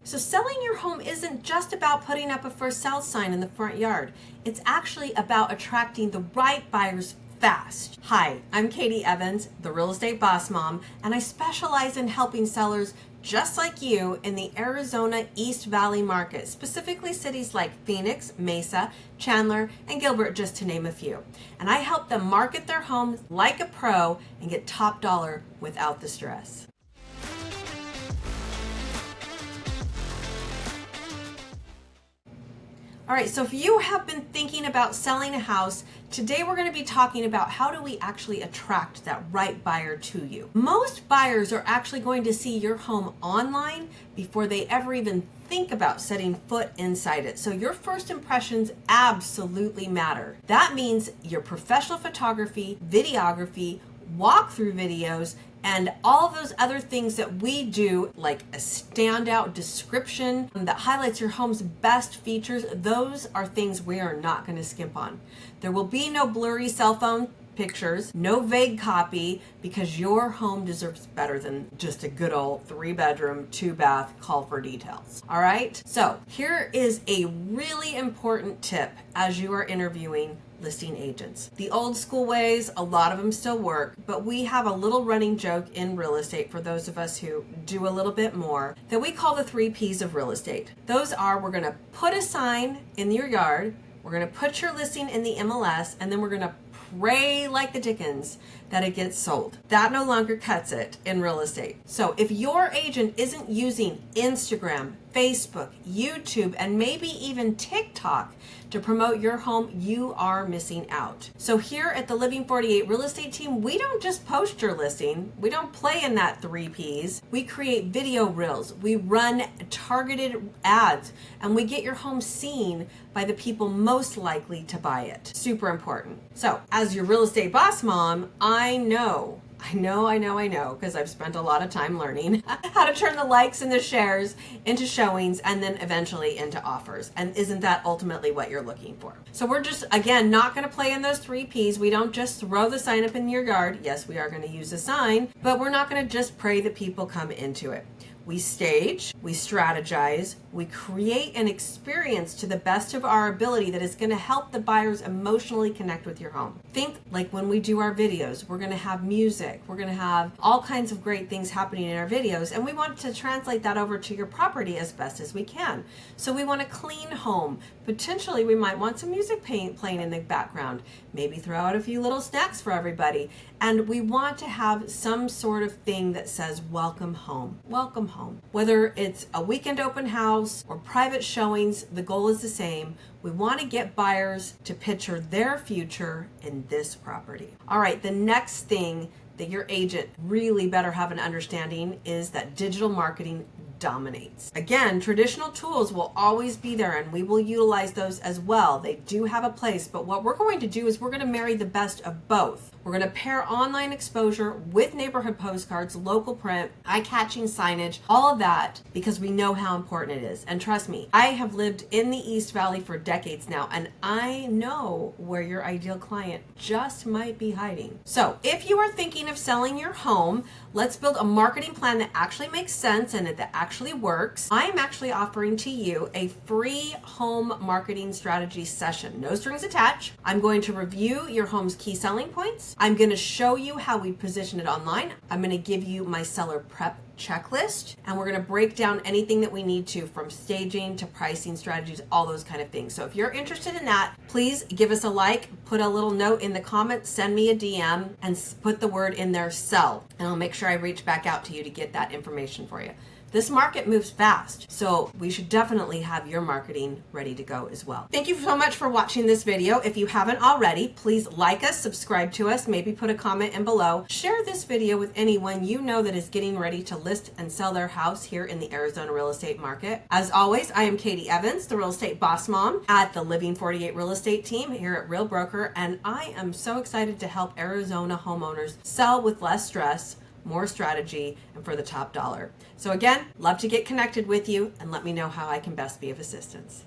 So selling your home isn't just about putting up a for sale sign in the front yard. It's actually about attracting the right buyers fast. Hi, I'm Katie Evans, the Real Estate Boss Mom, and I specialize in helping sellers just like you in the Arizona East Valley market, specifically cities like Phoenix, Mesa, Chandler, and Gilbert, just to name a few. And I help them market their homes like a pro and get top dollar without the stress. All right, so if you have been thinking about selling a house, today we're going to be talking about how do we actually attract that right buyer to you. Most buyers are actually going to see your home online before they ever even think about setting foot inside it. So your first impressions absolutely matter. That means your professional photography, videography, walkthrough videos, and all of those other things that we do, like a standout description that highlights your home's best features, those are things we are not going to skimp on. There will be no blurry cell phone pictures, no vague copy, because your home deserves better than just a good old 3-bedroom, 2-bath call for details. All right? So here is a really important tip as you are interviewing listing agents. The old school ways, a lot of them still work, but we have a little running joke in real estate for those of us who do a little bit more that we call the 3 P's of real estate. Those are, we're going to put a sign in your yard, we're going to put your listing in the MLS, and then we're going to pray like the dickens that it gets sold. That no longer cuts it in real estate. So if your agent isn't using Instagram, Facebook, YouTube, and maybe even TikTok to promote your home, you are missing out. So here at the Living 48 Real Estate Team, we don't just post your listing. We don't play in that 3 Ps. We create video reels. We run targeted ads, and we get your home seen by the people most likely to buy it. Super important. So as your real estate boss mom, I know, because I've spent a lot of time learning how to turn the likes and the shares into showings and then eventually into offers. And isn't that ultimately what you're looking for? So we're just, again, not going to play in those 3 Ps. We don't just throw the sign up in your yard. Yes, we are going to use a sign, but we're not going to just pray that people come into it. We stage, we strategize, we create an experience to the best of our ability that is going to help the buyers emotionally connect with your home. Think like when we do our videos, we're going to have music, we're going to have all kinds of great things happening in our videos, and we want to translate that over to your property as best as we can. So we want a clean home. Potentially we might want some music playing in the background, maybe throw out a few little snacks for everybody, and we want to have some sort of thing that says welcome home. Welcome home. Whether it's a weekend open house or private showings, the goal is the same. We want to get buyers to picture their future in this property. All right, the next thing that your agent really better have an understanding is that digital marketing dominates. Again, traditional tools will always be there and we will utilize those as well. They do have a place, but what we're going to do is we're going to marry the best of both. We're going to pair online exposure with neighborhood postcards, local print, eye-catching signage, all of that, because we know how important it is. And trust me, I have lived in the East Valley for decades now, and I know where your ideal client just might be hiding. So if you are thinking of selling your home, let's build a marketing plan that actually makes sense and that actually works. I am actually offering to you a free home marketing strategy session. No strings attached. I'm going to review your home's key selling points. I'm going to show you how we position it online. I'm going to give you my seller prep checklist, and we're going to break down anything that we need to, from staging to pricing strategies, all those kind of things. So if you're interested in that, please give us a like, put a little note in the comments, send me a DM, and put the word in there, sell, and I'll make sure I reach back out to you to get that information for you. This market moves fast, so we should definitely have your marketing ready to go as well. Thank you so much for watching this video. If you haven't already, please like us, subscribe to us, maybe put a comment in below. Share this video with anyone you know that is getting ready to list and sell their house here in the Arizona real estate market. As always, I am Katie Evans, the Real Estate Boss Mom at the Living 48 Real Estate Team here at Real Broker, and I am so excited to help Arizona homeowners sell with less stress, more strategy, and for the top dollar. So again, love to get connected with you and let me know how I can best be of assistance.